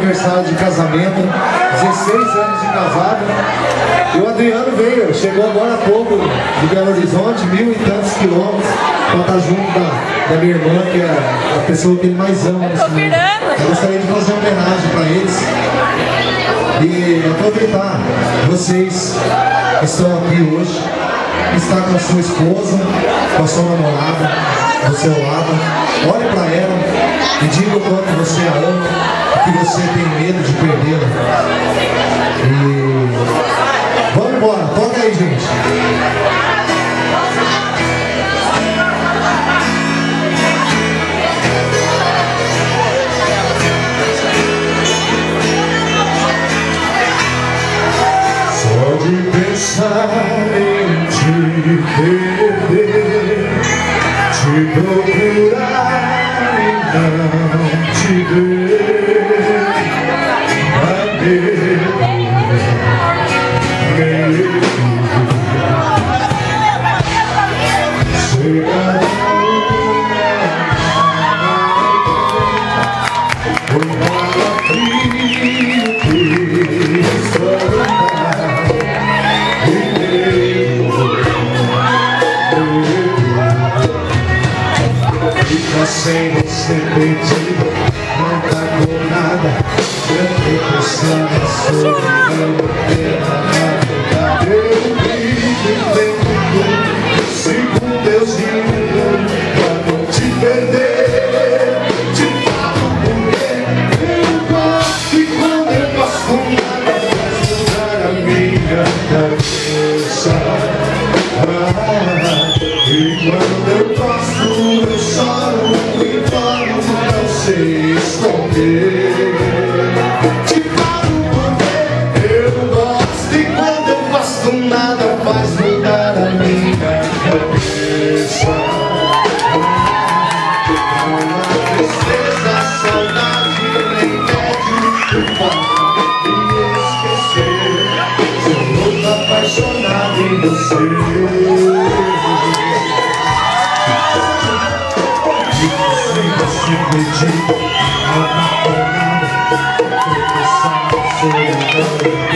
aniversário de casamento, 16 anos de casado. E o Adriano veio, chegou agora há pouco de Belo Horizonte, 1000 e tantos quilômetros, para estar junto da minha irmã, que é a pessoa que ele mais ama nesse mundo. Eu gostaria de fazer uma homenagem para eles e aproveitar vocês que estão aqui hoje, está com a sua esposa, com a sua namorada do seu lado. Olhe para ela e diga o quanto você a ama, que você tem medo de perdê-la. E vamos embora, toca aí, gente. Só de pensar em te perder, te procurar e não te ver, sem você perdido, não tá com nada. Eu tô pensando em solidão, pela madrugada. Eu vivo dentro, sigo Deus lindo, pra não te perder. Te falo porque eu gosto, e quando eu gosto nada faz mudar a minha cabeça. E quando eu gosto eu choro e falo, não sei esconder. Te falo porque eu gosto, e quando eu gosto nada faz mudar a minha cabeça. Uma tristeza, saudade, nem pede o fato de esquecer. Sou louco apaixonado em você. Se pedir, não tá com nada, tô pensando em solidão.